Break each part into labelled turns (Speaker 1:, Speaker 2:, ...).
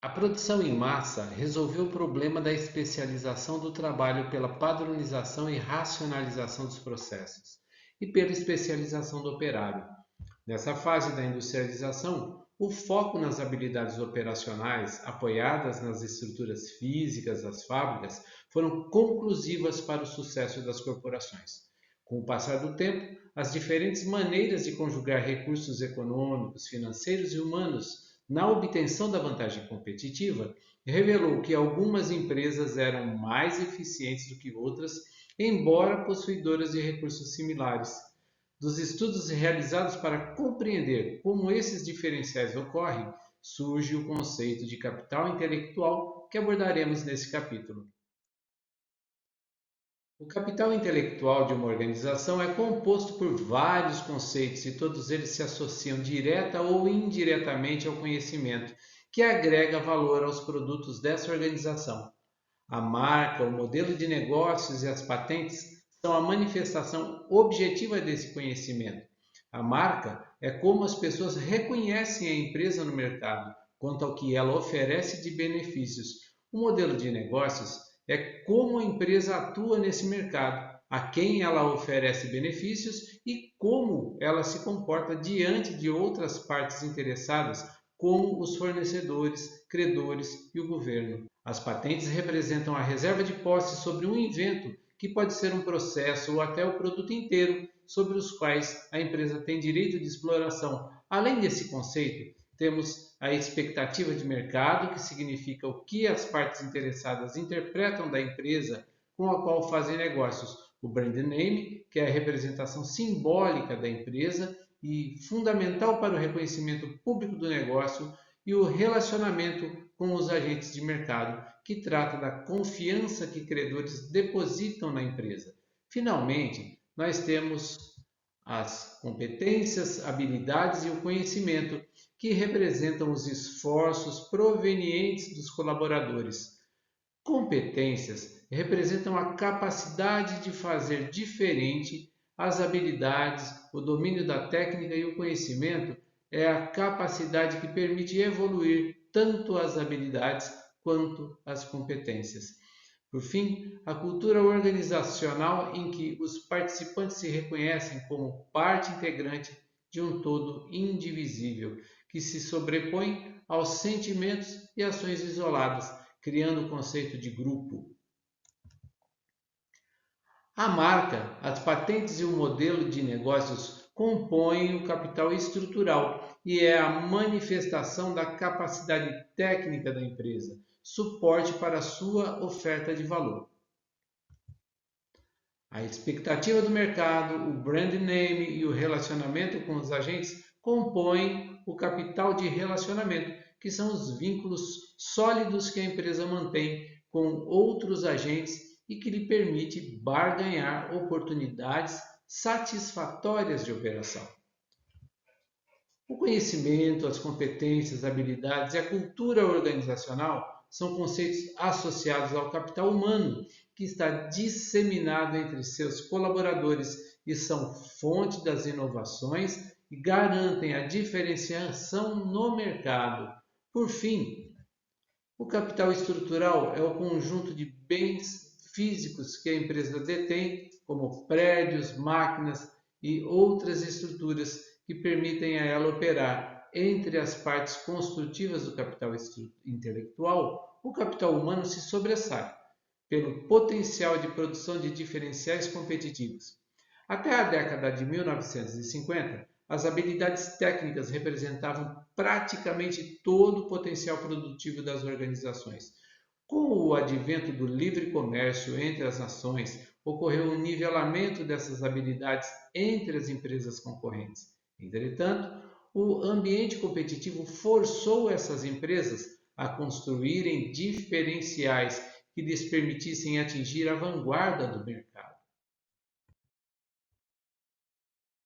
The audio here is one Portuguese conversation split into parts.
Speaker 1: A produção em massa resolveu o problema da especialização do trabalho pela padronização e racionalização dos processos e pela especialização do operário. Nessa fase da industrialização, o foco nas habilidades operacionais, apoiadas nas estruturas físicas das fábricas, foram conclusivas para o sucesso das corporações. Com o passar do tempo, as diferentes maneiras de conjugar recursos econômicos, financeiros e humanos na obtenção da vantagem competitiva revelou que algumas empresas eram mais eficientes do que outras, embora possuidoras de recursos similares. Dos estudos realizados para compreender como esses diferenciais ocorrem, surge o conceito de capital intelectual que abordaremos nesse capítulo. O capital intelectual de uma organização é composto por vários conceitos e todos eles se associam direta ou indiretamente ao conhecimento, que agrega valor aos produtos dessa organização. A marca, o modelo de negócios e as patentes são a manifestação objetiva desse conhecimento. A marca é como as pessoas reconhecem a empresa no mercado, quanto ao que ela oferece de benefícios. O modelo de negócios é como a empresa atua nesse mercado, a quem ela oferece benefícios e como ela se comporta diante de outras partes interessadas, como os fornecedores, credores e o governo. As patentes representam a reserva de posse sobre um invento, que pode ser um processo ou até o produto inteiro, sobre os quais a empresa tem direito de exploração. Além desse conceito, temos a expectativa de mercado, que significa o que as partes interessadas interpretam da empresa com a qual fazem negócios. O brand name, que é a representação simbólica da empresa e fundamental para o reconhecimento público do negócio, e o relacionamento com os agentes de mercado, que trata da confiança que credores depositam na empresa. Finalmente, nós temos as competências, habilidades e o conhecimento, que representam os esforços provenientes dos colaboradores. Competências representam a capacidade de fazer diferente, as habilidades, o domínio da técnica e o conhecimento é a capacidade que permite evoluir tanto as habilidades quanto as competências. Por fim, a cultura organizacional em que os participantes se reconhecem como parte integrante de um todo indivisível, que se sobrepõe aos sentimentos e ações isoladas, criando o conceito de grupo. A marca, as patentes e o modelo de negócios compõem o capital estrutural e é a manifestação da capacidade técnica da empresa, suporte para a sua oferta de valor. A expectativa do mercado, o brand name e o relacionamento com os agentes compõem o capital de relacionamento, que são os vínculos sólidos que a empresa mantém com outros agentes e que lhe permite barganhar oportunidades satisfatórias de operação. O conhecimento, as competências, habilidades e a cultura organizacional são conceitos associados ao capital humano, que está disseminado entre seus colaboradores e são fonte das inovações e garantem a diferenciação no mercado. Por fim, o capital estrutural é o conjunto de bens físicos que a empresa detém, como prédios, máquinas e outras estruturas que permitem a ela operar. Entre as partes construtivas do capital intelectual, o capital humano se sobressai pelo potencial de produção de diferenciais competitivos. Até a década de 1950, as habilidades técnicas representavam praticamente todo o potencial produtivo das organizações. Com o advento do livre comércio entre as nações, ocorreu um nivelamento dessas habilidades entre as empresas concorrentes. Entretanto, o ambiente competitivo forçou essas empresas a construírem diferenciais que lhes permitissem atingir a vanguarda do mercado.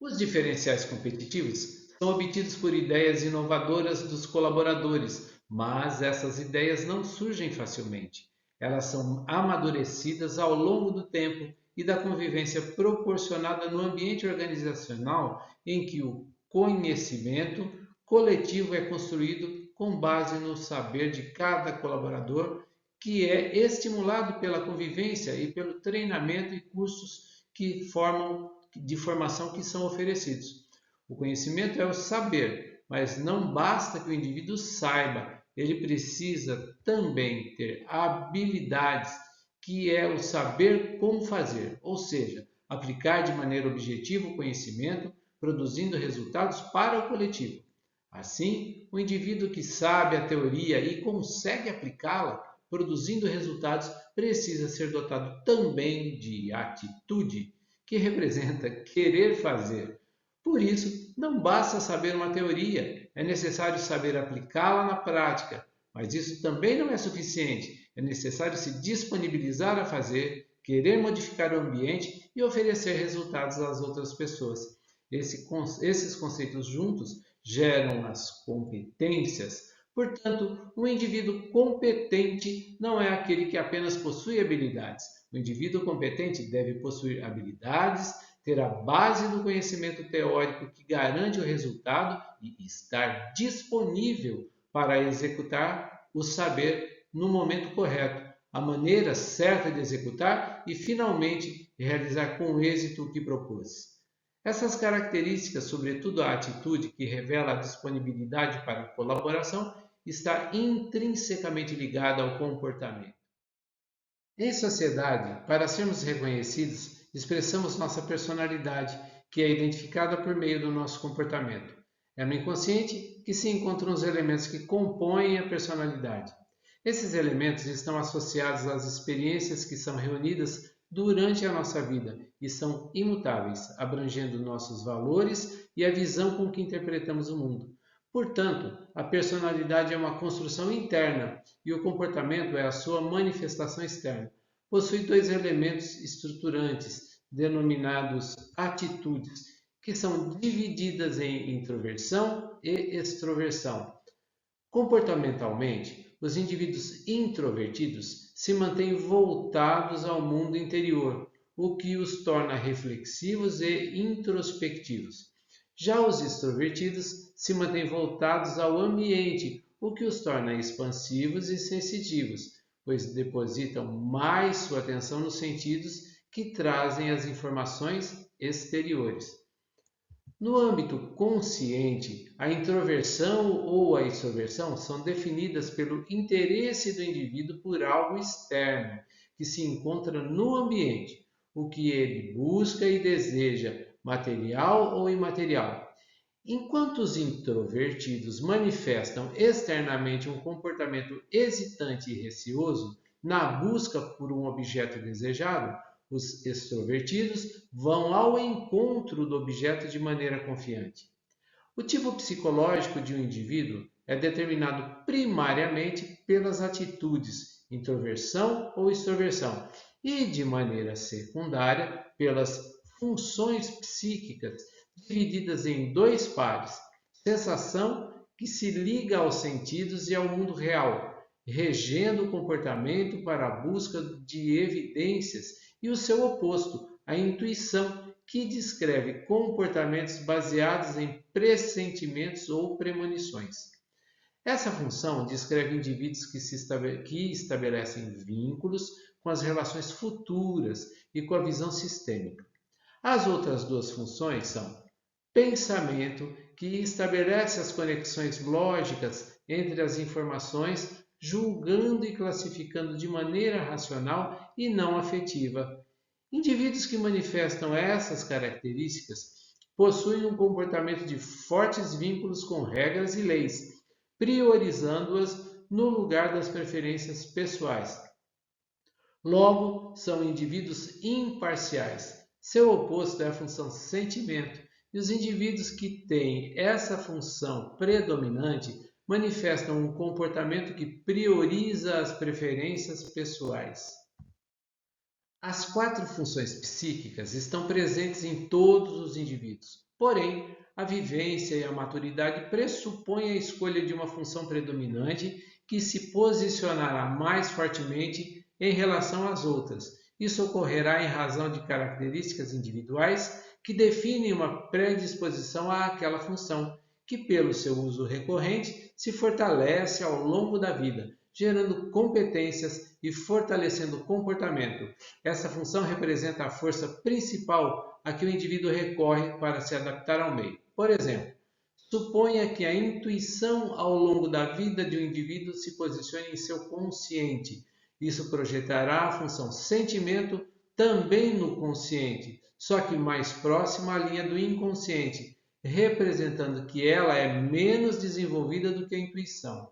Speaker 1: Os diferenciais competitivos são obtidos por ideias inovadoras dos colaboradores, mas essas ideias não surgem facilmente. Elas são amadurecidas ao longo do tempo e da convivência proporcionada no ambiente organizacional em que o conhecimento coletivo é construído com base no saber de cada colaborador, que é estimulado pela convivência e pelo treinamento e cursos de formação que são oferecidos. O conhecimento é o saber, mas não basta que o indivíduo saiba, ele precisa também ter habilidades, que é o saber como fazer, ou seja, aplicar de maneira objetiva o conhecimento, produzindo resultados para o coletivo. Assim, o indivíduo que sabe a teoria e consegue aplicá-la, produzindo resultados, precisa ser dotado também de atitude, que representa querer fazer. Por isso, não basta saber uma teoria, é necessário saber aplicá-la na prática, mas isso também não é suficiente. É necessário se disponibilizar a fazer, querer modificar o ambiente e oferecer resultados às outras pessoas. Esses conceitos juntos geram as competências. Portanto, um indivíduo competente não é aquele que apenas possui habilidades. O indivíduo competente deve possuir habilidades, ter a base do conhecimento teórico que garante o resultado e estar disponível para executar o saber no momento correto, a maneira certa de executar e, finalmente, realizar com êxito o que propôs. Essas características, sobretudo a atitude, que revela a disponibilidade para a colaboração, está intrinsecamente ligada ao comportamento. Em sociedade, para sermos reconhecidos, expressamos nossa personalidade, que é identificada por meio do nosso comportamento. É no inconsciente que se encontram os elementos que compõem a personalidade. Esses elementos estão associados às experiências que são reunidas durante a nossa vida e são imutáveis, abrangendo nossos valores e a visão com que interpretamos o mundo. Portanto, a personalidade é uma construção interna e o comportamento é a sua manifestação externa. Possui dois elementos estruturantes, denominados atitudes, que são divididas em introversão e extroversão. Comportamentalmente, os indivíduos introvertidos se mantêm voltados ao mundo interior, o que os torna reflexivos e introspectivos. Já os extrovertidos se mantêm voltados ao ambiente, o que os torna expansivos e sensitivos, pois depositam mais sua atenção nos sentidos que trazem as informações exteriores. No âmbito consciente, a introversão ou a extroversão são definidas pelo interesse do indivíduo por algo externo, que se encontra no ambiente, o que ele busca e deseja, material ou imaterial. Enquanto os introvertidos manifestam externamente um comportamento hesitante e receoso na busca por um objeto desejado, os extrovertidos vão ao encontro do objeto de maneira confiante. O tipo psicológico de um indivíduo é determinado primariamente pelas atitudes, introversão ou extroversão, e de maneira secundária pelas funções psíquicas, divididas em dois pares: sensação, que se liga aos sentidos e ao mundo real, regendo o comportamento para a busca de evidências, e o seu oposto, a intuição, que descreve comportamentos baseados em pressentimentos ou premonições. Essa função descreve indivíduos que estabelecem vínculos com as relações futuras e com a visão sistêmica. As outras duas funções são pensamento, que estabelece as conexões lógicas entre as informações, julgando e classificando de maneira racional e não afetiva. Indivíduos que manifestam essas características possuem um comportamento de fortes vínculos com regras e leis, priorizando-as no lugar das preferências pessoais. Logo, são indivíduos imparciais. Seu oposto é a função sentimento, e os indivíduos que têm essa função predominante manifestam um comportamento que prioriza as preferências pessoais. As quatro funções psíquicas estão presentes em todos os indivíduos, porém, a vivência e a maturidade pressupõem a escolha de uma função predominante que se posicionará mais fortemente em relação às outras. Isso ocorrerá em razão de características individuais que definem uma predisposição àquela função, que, pelo seu uso recorrente, se fortalece ao longo da vida, gerando competências e fortalecendo o comportamento. Essa função representa a força principal a que o indivíduo recorre para se adaptar ao meio. Por exemplo, suponha que a intuição ao longo da vida de um indivíduo se posicione em seu consciente. Isso projetará a função sentimento também no consciente, só que mais próxima à linha do inconsciente, representando que ela é menos desenvolvida do que a intuição.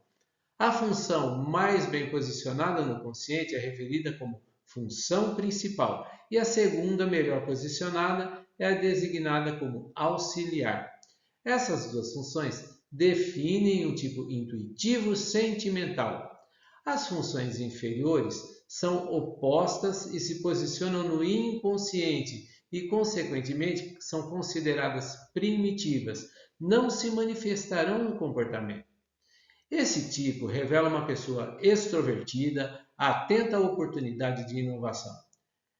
Speaker 1: A função mais bem posicionada no consciente é referida como função principal, e a segunda melhor posicionada é a designada como auxiliar. Essas duas funções definem um tipo intuitivo sentimental. As funções inferiores são opostas e se posicionam no inconsciente e, consequentemente, são consideradas primitivas, não se manifestarão no comportamento. Esse tipo revela uma pessoa extrovertida, atenta à oportunidade de inovação.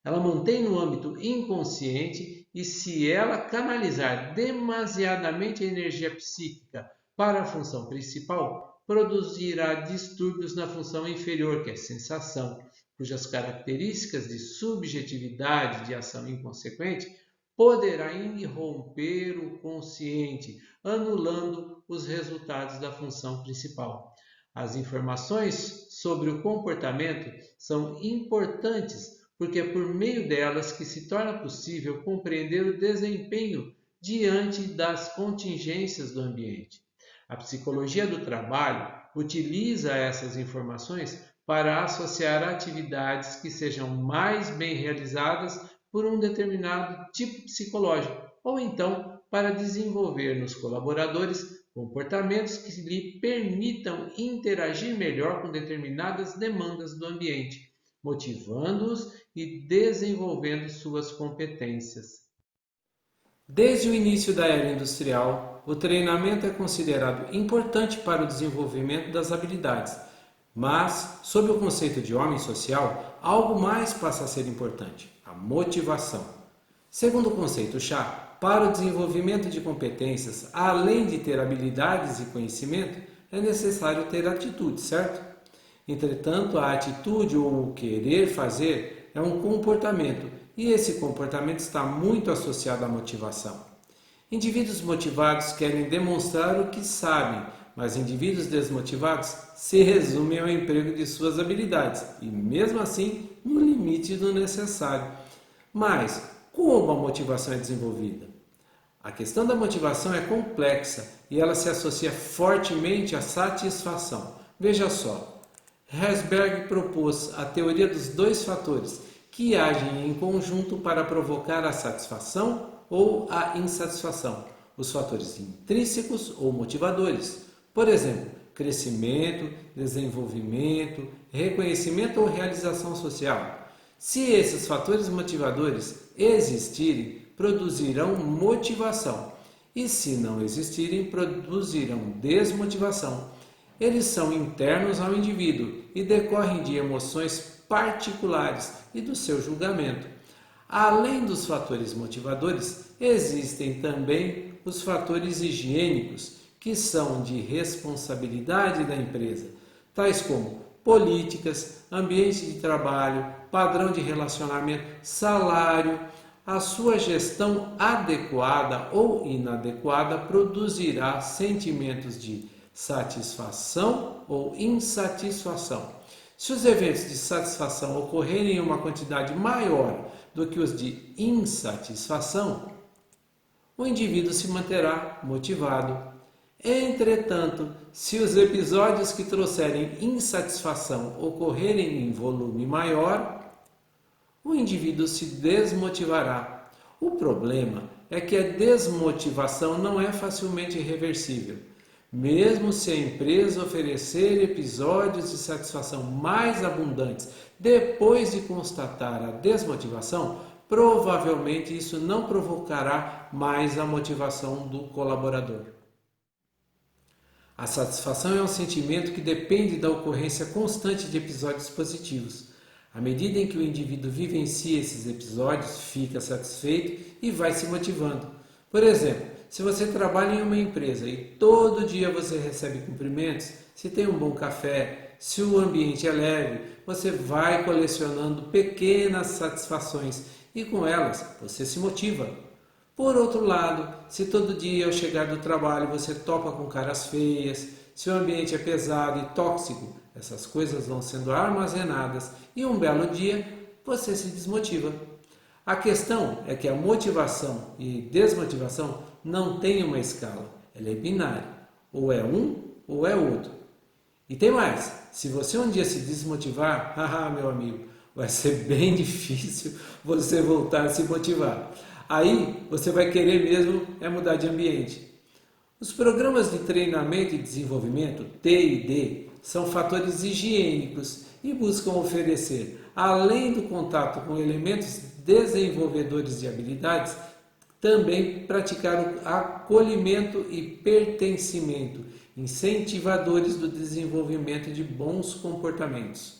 Speaker 1: Ela mantém no âmbito inconsciente e, se ela canalizar demasiadamente a energia psíquica para a função principal, produzirá distúrbios na função inferior, que é sensação, cujas características de subjetividade de ação inconsequente poderá irromper o consciente, anulando os resultados da função principal. As informações sobre o comportamento são importantes porque é por meio delas que se torna possível compreender o desempenho diante das contingências do ambiente. A psicologia do trabalho utiliza essas informações para associar atividades que sejam mais bem realizadas por um determinado tipo psicológico, ou então para desenvolver nos colaboradores comportamentos que lhe permitam interagir melhor com determinadas demandas do ambiente, motivando-os e desenvolvendo suas competências. Desde o início da era industrial, o treinamento é considerado importante para o desenvolvimento das habilidades, mas, sob o conceito de homem social, algo mais passa a ser importante: a motivação. Segundo o conceito Chá, para o desenvolvimento de competências, além de ter habilidades e conhecimento, é necessário ter atitude, certo? Entretanto, a atitude ou o querer fazer é um comportamento, e esse comportamento está muito associado à motivação. Indivíduos motivados querem demonstrar o que sabem, mas indivíduos desmotivados se resumem ao emprego de suas habilidades, e mesmo assim no limite do necessário. Mas como a motivação é desenvolvida? A questão da motivação é complexa e ela se associa fortemente à satisfação. Veja só, Herzberg propôs a teoria dos dois fatores que agem em conjunto para provocar a satisfação ou a insatisfação, os fatores intrínsecos ou motivadores. Por exemplo, crescimento, desenvolvimento, reconhecimento ou realização social. Se esses fatores motivadores existirem, produzirão motivação, e se não existirem, produzirão desmotivação. Eles são internos ao indivíduo e decorrem de emoções particulares e do seu julgamento. Além dos fatores motivadores, existem também os fatores higiênicos, que são de responsabilidade da empresa, tais como políticas, ambiente de trabalho, padrão de relacionamento, salário. A sua gestão adequada ou inadequada produzirá sentimentos de satisfação ou insatisfação. Se os eventos de satisfação ocorrerem em uma quantidade maior do que os de insatisfação, o indivíduo se manterá motivado. Entretanto, se os episódios que trouxerem insatisfação ocorrerem em volume maior, o indivíduo se desmotivará. O problema é que a desmotivação não é facilmente reversível. Mesmo se a empresa oferecer episódios de satisfação mais abundantes depois de constatar a desmotivação, provavelmente isso não provocará mais a motivação do colaborador. A satisfação é um sentimento que depende da ocorrência constante de episódios positivos. À medida em que o indivíduo vivencia esses episódios, fica satisfeito e vai se motivando. Por exemplo, se você trabalha em uma empresa e todo dia você recebe cumprimentos, se tem um bom café, se o ambiente é leve, você vai colecionando pequenas satisfações e com elas você se motiva. Por outro lado, se todo dia ao chegar do trabalho você topa com caras feias, se o ambiente é pesado e tóxico, essas coisas vão sendo armazenadas e um belo dia você se desmotiva. A questão é que a motivação e desmotivação não tem uma escala, ela é binária, ou é um ou é outro. E tem mais, se você um dia se desmotivar, haha, meu amigo, vai ser bem difícil você voltar a se motivar. Aí você vai querer mesmo mudar de ambiente. Os programas de treinamento e desenvolvimento, T&D, são fatores higiênicos e buscam oferecer, além do contato com elementos desenvolvedores de habilidades, também praticar o acolhimento e pertencimento, incentivadores do desenvolvimento de bons comportamentos.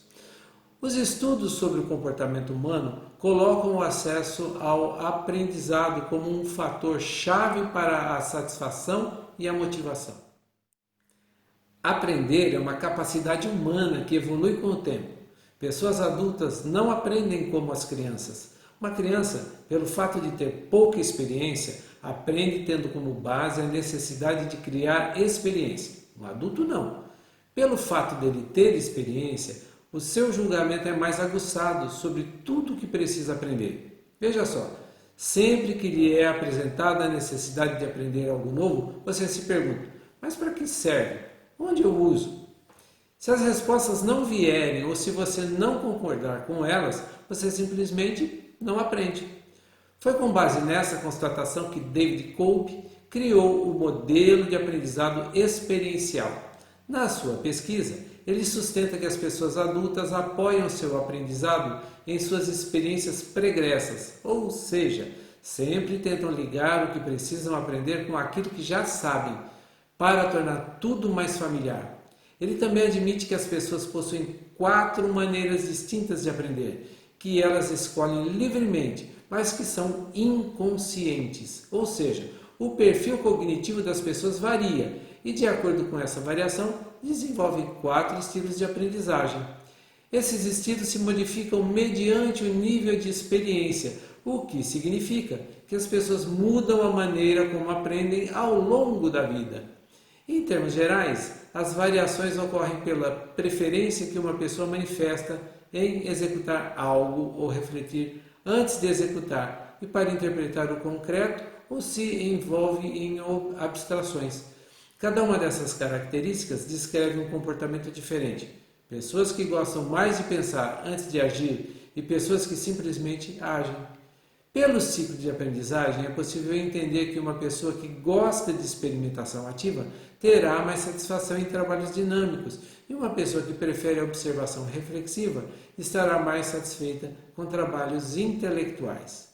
Speaker 1: Os estudos sobre o comportamento humano colocam o acesso ao aprendizado como um fator chave para a satisfação e a motivação. Aprender é uma capacidade humana que evolui com o tempo. Pessoas adultas não aprendem como as crianças. Uma criança, pelo fato de ter pouca experiência, aprende tendo como base a necessidade de criar experiência. Um adulto não. Pelo fato dele ter experiência, o seu julgamento é mais aguçado sobre tudo o que precisa aprender. Veja só, sempre que lhe é apresentada a necessidade de aprender algo novo, você se pergunta, mas para que serve? Onde eu uso? Se as respostas não vierem ou se você não concordar com elas, você simplesmente não aprende. Foi com base nessa constatação que David Kolb criou o modelo de aprendizado experiencial. Na sua pesquisa, ele sustenta que as pessoas adultas apoiam seu aprendizado em suas experiências pregressas, ou seja, sempre tentam ligar o que precisam aprender com aquilo que já sabem, para tornar tudo mais familiar. Ele também admite que as pessoas possuem 4 maneiras distintas de aprender, que elas escolhem livremente, mas que são inconscientes. Ou seja, o perfil cognitivo das pessoas varia e, de acordo com essa variação, desenvolve 4 estilos de aprendizagem. Esses estilos se modificam mediante o nível de experiência, o que significa que as pessoas mudam a maneira como aprendem ao longo da vida. Em termos gerais, as variações ocorrem pela preferência que uma pessoa manifesta em executar algo ou refletir antes de executar e para interpretar o concreto ou se envolve em abstrações. Cada uma dessas características descreve um comportamento diferente. Pessoas que gostam mais de pensar antes de agir e pessoas que simplesmente agem. Pelo ciclo de aprendizagem, é possível entender que uma pessoa que gosta de experimentação ativa terá mais satisfação em trabalhos dinâmicos e uma pessoa que prefere a observação reflexiva estará mais satisfeita com trabalhos intelectuais.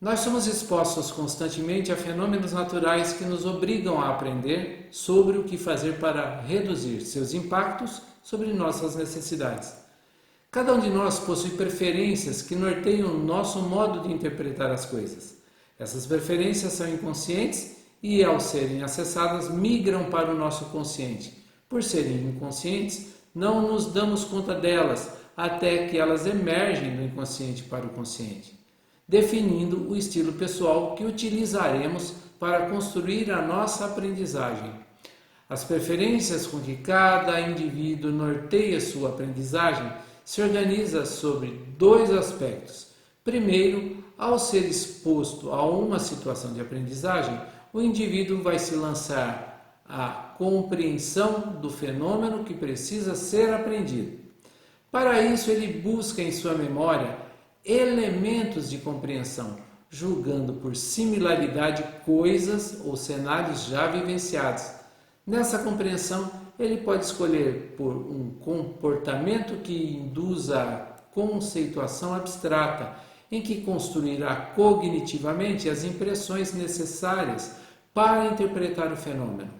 Speaker 1: Nós somos expostos constantemente a fenômenos naturais que nos obrigam a aprender sobre o que fazer para reduzir seus impactos sobre nossas necessidades. Cada um de nós possui preferências que norteiam o nosso modo de interpretar as coisas. Essas preferências são inconscientes e, ao serem acessadas, migram para o nosso consciente. Por serem inconscientes, não nos damos conta delas até que elas emergem do inconsciente para o consciente, definindo o estilo pessoal que utilizaremos para construir a nossa aprendizagem. As preferências com que cada indivíduo norteia sua aprendizagem se organiza sobre 2 aspectos. Primeiro, ao ser exposto a uma situação de aprendizagem, o indivíduo vai se lançar à compreensão do fenômeno que precisa ser aprendido. Para isso, ele busca em sua memória elementos de compreensão, julgando por similaridade coisas ou cenários já vivenciados. Nessa compreensão, ele pode escolher por um comportamento que induza a conceituação abstrata, em que construirá cognitivamente as impressões necessárias para interpretar o fenômeno.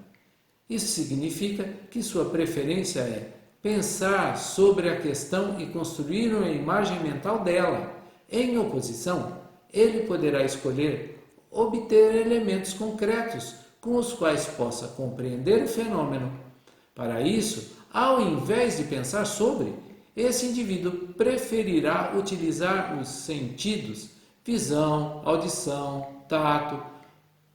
Speaker 1: Isso significa que sua preferência é pensar sobre a questão e construir uma imagem mental dela. Em oposição, ele poderá escolher obter elementos concretos com os quais possa compreender o fenômeno. Para isso, ao invés de pensar sobre, esse indivíduo preferirá utilizar os sentidos, visão, audição, tato,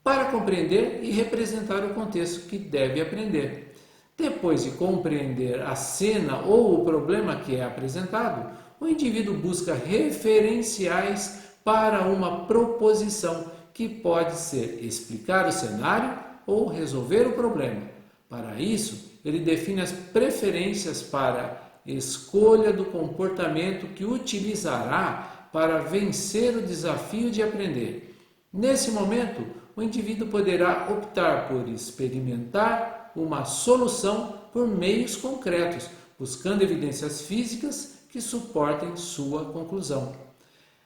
Speaker 1: para compreender e representar o contexto que deve aprender. Depois de compreender a cena ou o problema que é apresentado, o indivíduo busca referenciais para uma proposição que pode ser explicar o cenário ou resolver o problema. Para isso, ele define as preferências para escolha do comportamento que utilizará para vencer o desafio de aprender. Nesse momento, o indivíduo poderá optar por experimentar uma solução por meios concretos, buscando evidências físicas que suportem sua conclusão.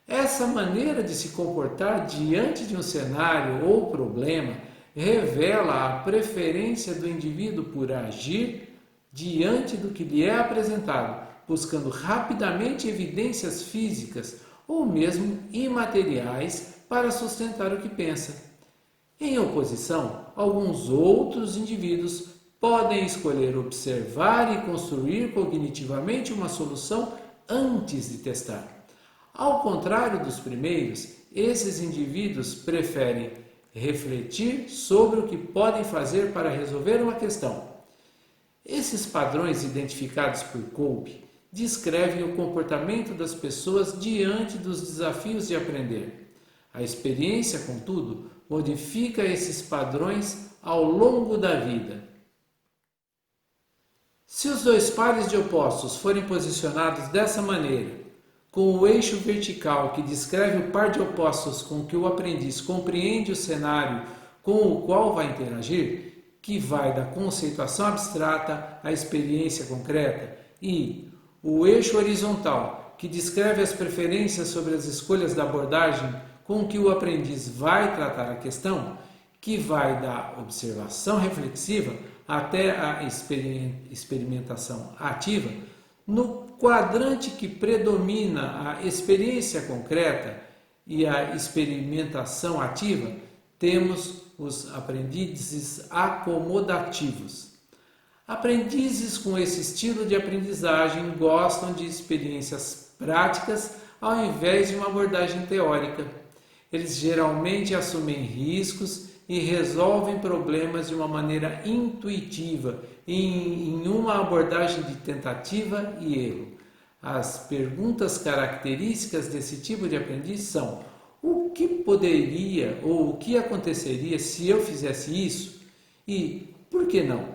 Speaker 1: Essa maneira de se comportar diante de um cenário ou problema revela a preferência do indivíduo por agir diante do que lhe é apresentado, buscando rapidamente evidências físicas ou mesmo imateriais para sustentar o que pensa. Em oposição, alguns outros indivíduos podem escolher observar e construir cognitivamente uma solução antes de testar. Ao contrário dos primeiros, esses indivíduos preferem refletir sobre o que podem fazer para resolver uma questão. Esses padrões identificados por Kolbe descrevem o comportamento das pessoas diante dos desafios de aprender. A experiência, contudo, modifica esses padrões ao longo da vida. Se os dois pares de opostos forem posicionados dessa maneira, com o eixo vertical que descreve o par de opostos com que o aprendiz compreende o cenário com o qual vai interagir, que vai da conceituação abstrata à experiência concreta, e o eixo horizontal, que descreve as preferências sobre as escolhas da abordagem com que o aprendiz vai tratar a questão, que vai da observação reflexiva até a experimentação ativa, no quadrante que predomina a experiência concreta e a experimentação ativa, temos os aprendizes acomodativos. Aprendizes com esse estilo de aprendizagem gostam de experiências práticas ao invés de uma abordagem teórica. Eles geralmente assumem riscos e resolvem problemas de uma maneira intuitiva, em uma abordagem de tentativa e erro. As perguntas características desse tipo de aprendiz são: o que poderia ou o que aconteceria se eu fizesse isso? E por que não?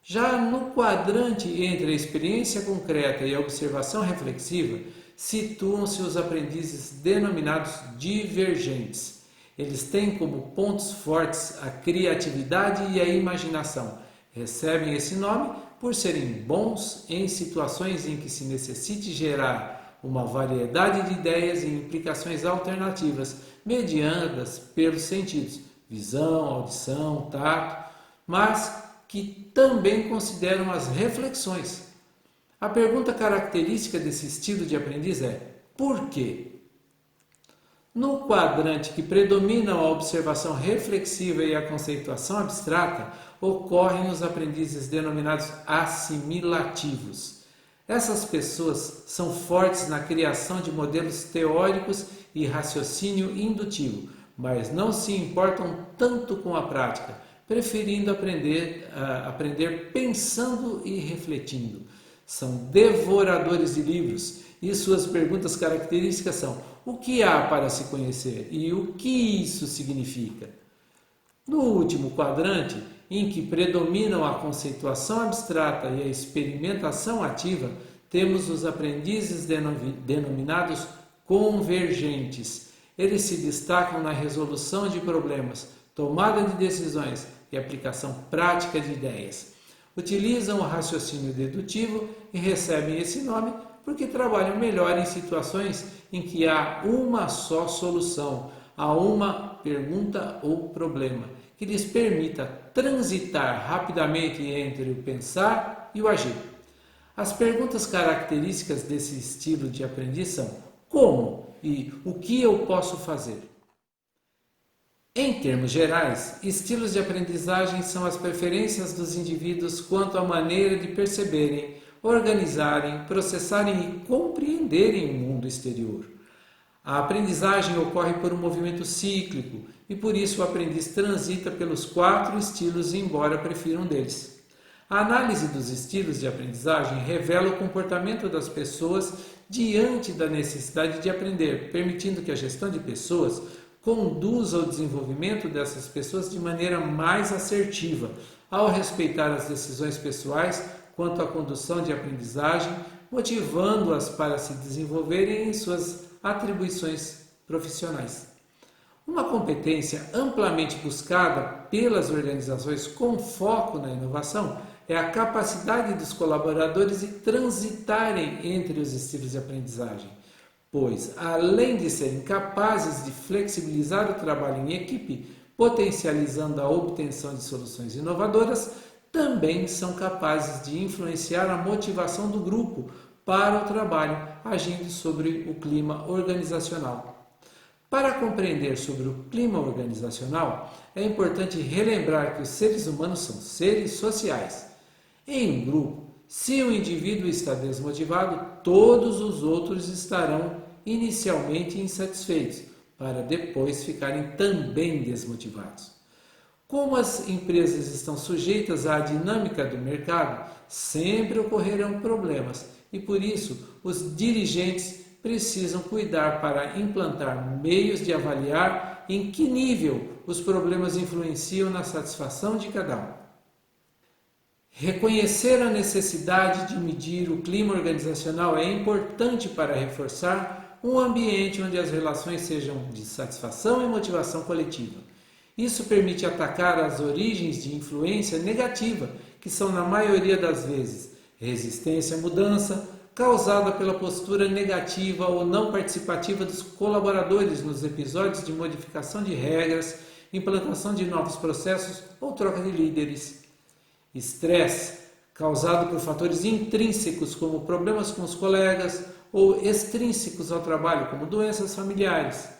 Speaker 1: Já no quadrante entre a experiência concreta e a observação reflexiva, situam-se os aprendizes denominados divergentes. Eles têm como pontos fortes a criatividade e a imaginação. Recebem esse nome por serem bons em situações em que se necessite gerar uma variedade de ideias e implicações alternativas, mediadas pelos sentidos, visão, audição, tato, mas que também consideram as reflexões. A pergunta característica desse estilo de aprendiz é: por quê? No quadrante que predominam a observação reflexiva e a conceituação abstrata, ocorrem os aprendizes denominados assimilativos. Essas pessoas são fortes na criação de modelos teóricos e raciocínio indutivo, mas não se importam tanto com a prática, preferindo aprender pensando e refletindo. São devoradores de livros e suas perguntas características são: o que há para se conhecer e o que isso significa? No último quadrante, em que predominam a conceituação abstrata e a experimentação ativa, temos os aprendizes denominados convergentes. Eles se destacam na resolução de problemas, tomada de decisões e aplicação prática de ideias. Utilizam o raciocínio dedutivo e recebem esse nome porque trabalham melhor em situações em que há uma só solução a uma pergunta ou problema, que lhes permita transitar rapidamente entre o pensar e o agir. As perguntas características desse estilo de aprendiz são: como e o que eu posso fazer? Em termos gerais, estilos de aprendizagem são as preferências dos indivíduos quanto à maneira de perceberem, organizarem, processarem e compreenderem o mundo exterior. A aprendizagem ocorre por um movimento cíclico e por isso o aprendiz transita pelos 4 estilos, embora prefira um deles. A análise dos estilos de aprendizagem revela o comportamento das pessoas diante da necessidade de aprender, permitindo que a gestão de pessoas conduza o desenvolvimento dessas pessoas de maneira mais assertiva, ao respeitar as decisões pessoais quanto à condução de aprendizagem, motivando-as para se desenvolverem em suas atribuições profissionais. Uma competência amplamente buscada pelas organizações com foco na inovação é a capacidade dos colaboradores de transitarem entre os estilos de aprendizagem, pois, além de serem capazes de flexibilizar o trabalho em equipe, potencializando a obtenção de soluções inovadoras, também são capazes de influenciar a motivação do grupo para o trabalho, agindo sobre o clima organizacional. Para compreender sobre o clima organizacional, é importante relembrar que os seres humanos são seres sociais. Em um grupo, se o indivíduo está desmotivado, todos os outros estarão inicialmente insatisfeitos, para depois ficarem também desmotivados. Como as empresas estão sujeitas à dinâmica do mercado, sempre ocorrerão problemas e por isso os dirigentes precisam cuidar para implantar meios de avaliar em que nível os problemas influenciam na satisfação de cada um. Reconhecer a necessidade de medir o clima organizacional é importante para reforçar um ambiente onde as relações sejam de satisfação e motivação coletiva. Isso permite atacar as origens de influência negativa, que são, na maioria das vezes, resistência à mudança, causada pela postura negativa ou não participativa dos colaboradores nos episódios de modificação de regras, implantação de novos processos ou troca de líderes. Estresse, causado por fatores intrínsecos como problemas com os colegas ou extrínsecos ao trabalho, como doenças familiares.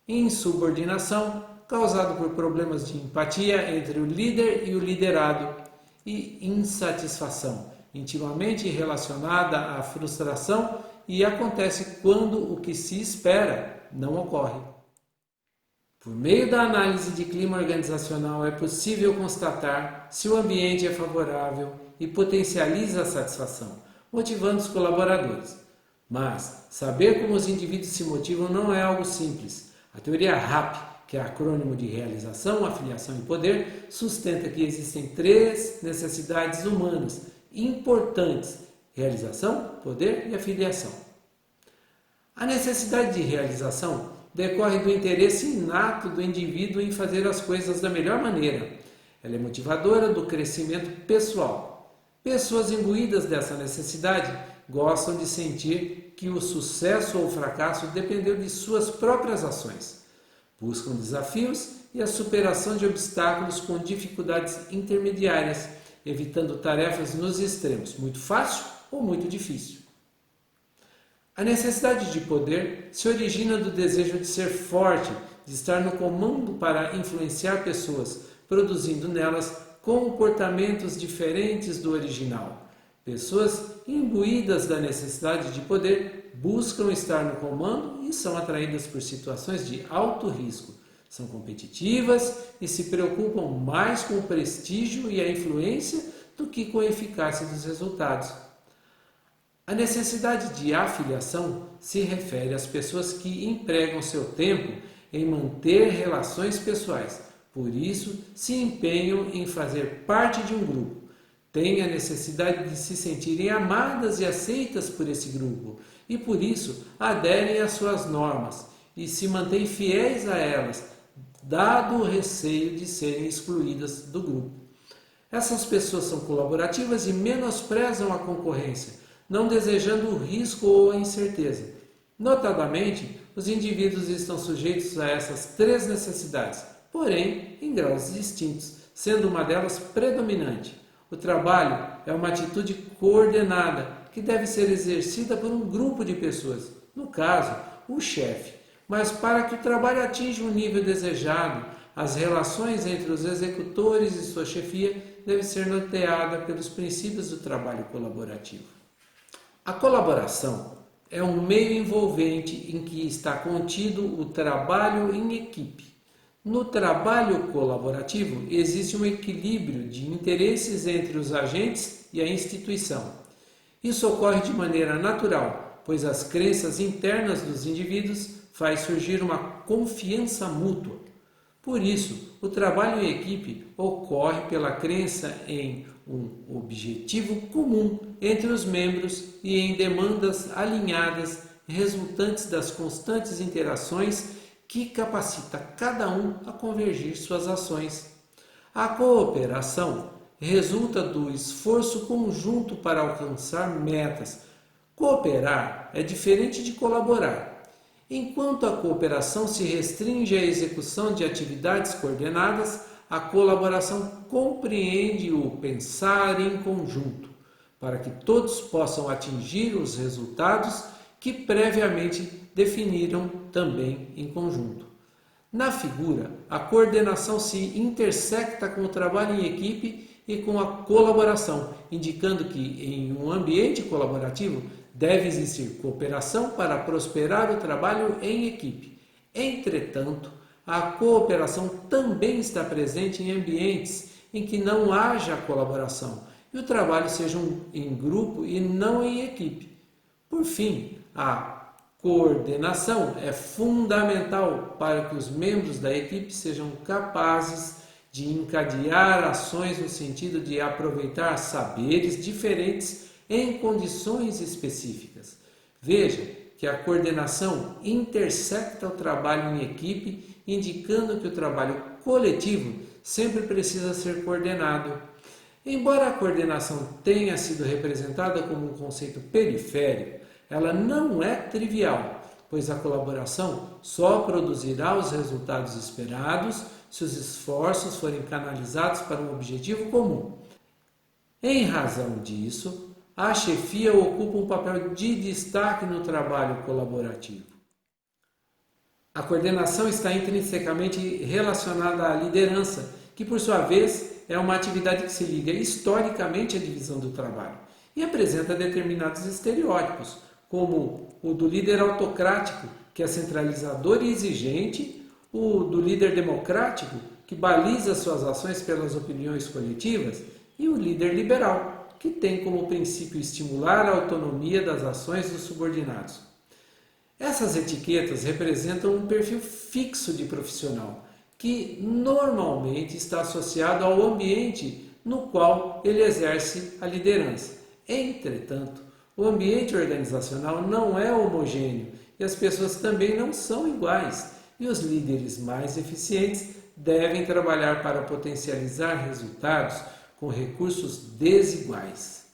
Speaker 1: Insubordinação, causado por problemas de empatia entre o líder e o liderado. E insatisfação, intimamente relacionada à frustração e acontece quando o que se espera não ocorre. Por meio da análise de clima organizacional é possível constatar se o ambiente é favorável e potencializa a satisfação, motivando os colaboradores. Mas saber como os indivíduos se motivam não é algo simples. A teoria RAP, que é acrônimo de realização, afiliação e poder, sustenta que existem 3 necessidades humanas importantes: realização, poder e afiliação. A necessidade de realização decorre do interesse inato do indivíduo em fazer as coisas da melhor maneira. Ela é motivadora do crescimento pessoal. Pessoas imbuídas dessa necessidade gostam de sentir que o sucesso ou o fracasso dependeu de suas próprias ações. Buscam desafios e a superação de obstáculos com dificuldades intermediárias, evitando tarefas nos extremos, muito fácil ou muito difícil. A necessidade de poder se origina do desejo de ser forte, de estar no comando para influenciar pessoas, produzindo nelas comportamentos diferentes do original. Pessoas imbuídas da necessidade de poder buscam estar no comando e são atraídas por situações de alto risco. São competitivas e se preocupam mais com o prestígio e a influência do que com a eficácia dos resultados. A necessidade de afiliação se refere às pessoas que empregam seu tempo em manter relações pessoais, por isso se empenham em fazer parte de um grupo. Têm a necessidade de se sentirem amadas e aceitas por esse grupo e por isso aderem às suas normas e se mantêm fiéis a elas, dado o receio de serem excluídas do grupo. Essas pessoas são colaborativas e menosprezam a concorrência, não desejando o risco ou a incerteza. Notadamente, os indivíduos estão sujeitos a essas 3 necessidades, porém em graus distintos, sendo uma delas predominante. O trabalho é uma atitude coordenada que deve ser exercida por um grupo de pessoas, no caso, o chefe,
Speaker 2: mas para que o trabalho atinja o nível desejado, as relações entre os executores e sua chefia devem ser norteadas pelos princípios do trabalho colaborativo. A colaboração é um meio envolvente em que está contido o trabalho em equipe. No trabalho colaborativo, existe um equilíbrio de interesses entre os agentes e a instituição. Isso ocorre de maneira natural, pois as crenças internas dos indivíduos faz surgir uma confiança mútua. Por isso, o trabalho em equipe ocorre pela crença em um objetivo comum entre os membros e em demandas alinhadas resultantes das constantes interações que capacita cada um a convergir suas ações. A cooperação resulta do esforço conjunto para alcançar metas. Cooperar é diferente de colaborar. Enquanto a cooperação se restringe à execução de atividades coordenadas, a colaboração compreende o pensar em conjunto, para que todos possam atingir os resultados que previamente definiram também em conjunto. Na figura, a coordenação se intersecta com o trabalho em equipe e com a colaboração, indicando que em um ambiente colaborativo deve existir cooperação para prosperar o trabalho em equipe. Entretanto, a cooperação também está presente em ambientes em que não haja colaboração e o trabalho seja em grupo e não em equipe. Por fim, a coordenação é fundamental para que os membros da equipe sejam capazes de encadear ações no sentido de aproveitar saberes diferentes em condições específicas. Veja que a coordenação intersecta o trabalho em equipe, indicando que o trabalho coletivo sempre precisa ser coordenado. Embora a coordenação tenha sido representada como um conceito periférico, ela não é trivial, pois a colaboração só produzirá os resultados esperados se os esforços forem canalizados para um objetivo comum. Em razão disso, a chefia ocupa um papel de destaque no trabalho colaborativo. A coordenação está intrinsecamente relacionada à liderança, que por sua vez é uma atividade que se liga historicamente à divisão do trabalho e apresenta determinados estereótipos, como o do líder autocrático, que é centralizador e exigente, o do líder democrático, que baliza suas ações pelas opiniões coletivas, e o líder liberal, que tem como princípio estimular a autonomia das ações dos subordinados. Essas etiquetas representam um perfil fixo de profissional, que normalmente está associado ao ambiente no qual ele exerce a liderança. Entretanto, o ambiente organizacional não é homogêneo e as pessoas também não são iguais, e os líderes mais eficientes devem trabalhar para potencializar resultados com recursos desiguais.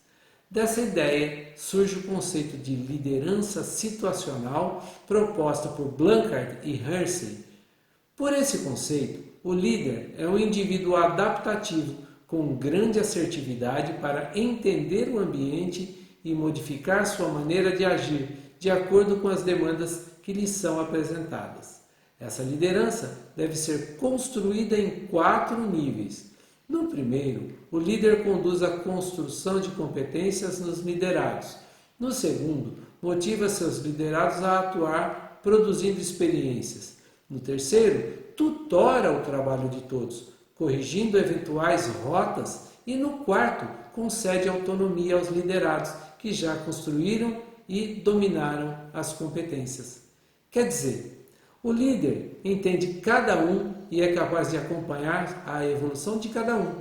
Speaker 2: Dessa ideia surge o conceito de liderança situacional proposta por Blanchard e Hersey. Por esse conceito, o líder é um indivíduo adaptativo com grande assertividade para entender o ambiente e modificar sua maneira de agir de acordo com as demandas que lhe são apresentadas. Essa liderança deve ser construída em 4 níveis. No primeiro, o líder conduz a construção de competências nos liderados. No segundo, motiva seus liderados a atuar produzindo experiências. No terceiro, tutora o trabalho de todos, corrigindo eventuais rotas. E no quarto, concede autonomia aos liderados que já construíram e dominaram as competências. Quer dizer, o líder entende cada um e é capaz de acompanhar a evolução de cada um.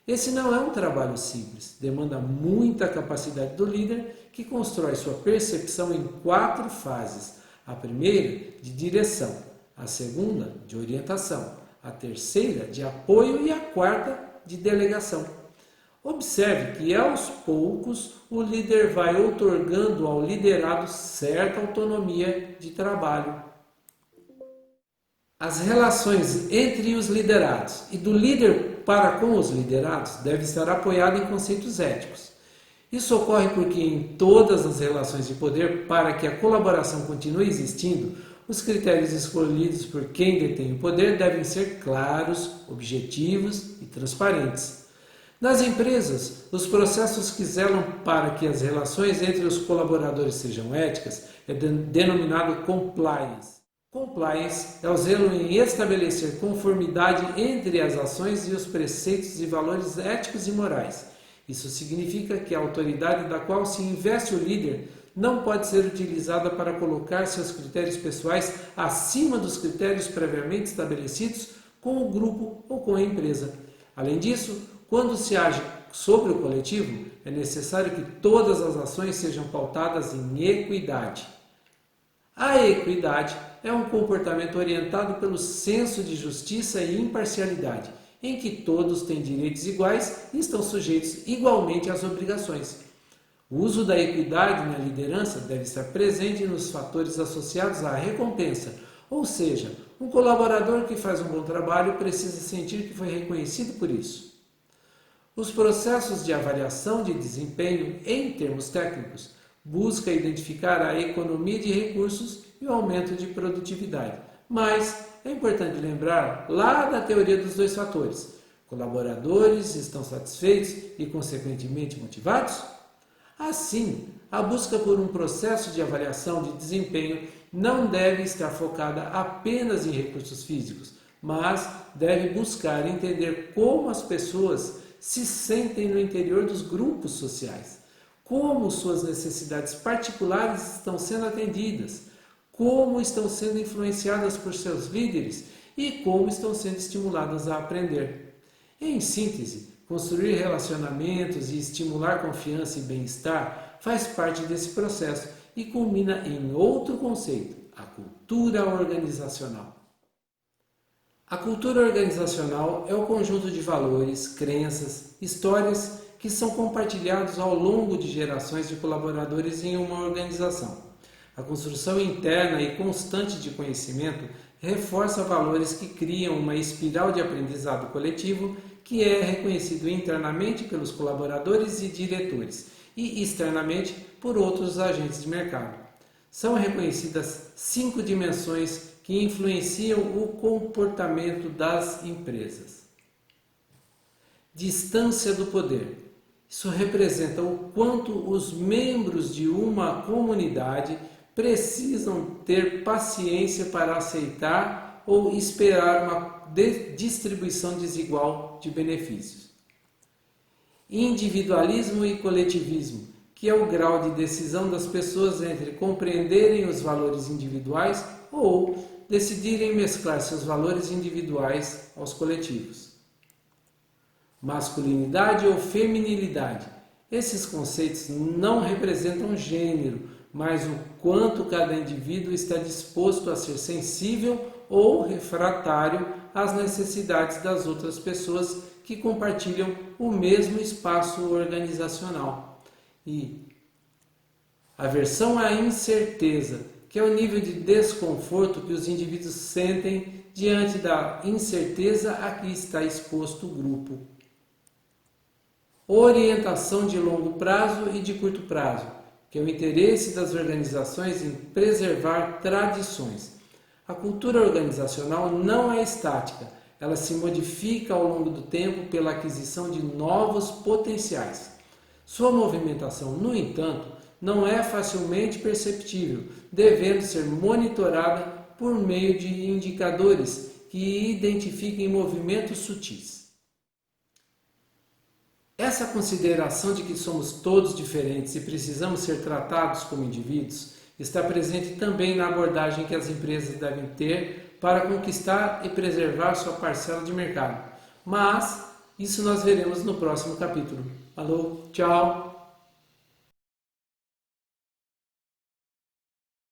Speaker 2: Esse não é um trabalho simples, demanda muita capacidade do líder, que constrói sua percepção em 4 fases. A primeira, de direção, a segunda, de orientação, a terceira, de apoio e a quarta, de delegação. Observe que aos poucos o líder vai outorgando ao liderado certa autonomia de trabalho. As relações entre os liderados e do líder para com os liderados devem estar apoiadas em conceitos éticos. Isso ocorre porque em todas as relações de poder, para que a colaboração continue existindo, os critérios escolhidos por quem detém o poder devem ser claros, objetivos e transparentes. Nas empresas, os processos que zelam para que as relações entre os colaboradores sejam éticas é denominado compliance. Compliance é o zelo em estabelecer conformidade entre as ações e os preceitos e valores éticos e morais. Isso significa que a autoridade da qual se investe o líder não pode ser utilizada para colocar seus critérios pessoais acima dos critérios previamente estabelecidos com o grupo ou com a empresa. Além disso, quando se age sobre o coletivo, é necessário que todas as ações sejam pautadas em equidade. A equidade é um comportamento orientado pelo senso de justiça e imparcialidade, em que todos têm direitos iguais e estão sujeitos igualmente às obrigações. O uso da equidade na liderança deve estar presente nos fatores associados à recompensa, ou seja, um colaborador que faz um bom trabalho precisa sentir que foi reconhecido por isso. Os processos de avaliação de desempenho, em termos técnicos, buscam identificar a economia de recursos e o aumento de produtividade. Mas é importante lembrar lá da teoria dos dois fatores. Colaboradores estão satisfeitos e, consequentemente, motivados? Assim, a busca por um processo de avaliação de desempenho não deve estar focada apenas em recursos físicos, mas deve buscar entender como as pessoas se sentem no interior dos grupos sociais, como suas necessidades particulares estão sendo atendidas, como estão sendo influenciadas por seus líderes e como estão sendo estimuladas a aprender. Em síntese, construir relacionamentos e estimular confiança e bem-estar faz parte desse processo e culmina em outro conceito, a cultura organizacional. A cultura organizacional é o conjunto de valores, crenças, histórias que são compartilhados ao longo de gerações de colaboradores em uma organização. A construção interna e constante de conhecimento reforça valores que criam uma espiral de aprendizado coletivo que é reconhecido internamente pelos colaboradores e diretores e externamente por outros agentes de mercado. São reconhecidas 5 dimensões que influenciam o comportamento das empresas. Distância do poder. Isso representa o quanto os membros de uma comunidade precisam ter paciência para aceitar ou esperar uma distribuição desigual de benefícios. Individualismo e coletivismo, que é o grau de decisão das pessoas entre compreenderem os valores individuais ou decidirem mesclar seus valores individuais aos coletivos. Masculinidade ou feminilidade. Esses conceitos não representam gênero, mas o quanto cada indivíduo está disposto a ser sensível ou refratário às necessidades das outras pessoas que compartilham o mesmo espaço organizacional. E aversão à incerteza, que é o nível de desconforto que os indivíduos sentem diante da incerteza a que está exposto o grupo. Orientação de longo prazo e de curto prazo, que é o interesse das organizações em preservar tradições. A cultura organizacional não é estática, ela se modifica ao longo do tempo pela aquisição de novos potenciais. Sua movimentação, no entanto, não é facilmente perceptível, devendo ser monitorada por meio de indicadores que identifiquem movimentos sutis. Essa consideração de que somos todos diferentes e precisamos ser tratados como indivíduos está presente também na abordagem que as empresas devem ter para conquistar e preservar sua parcela de mercado. Mas isso nós veremos no próximo capítulo. Alô, tchau!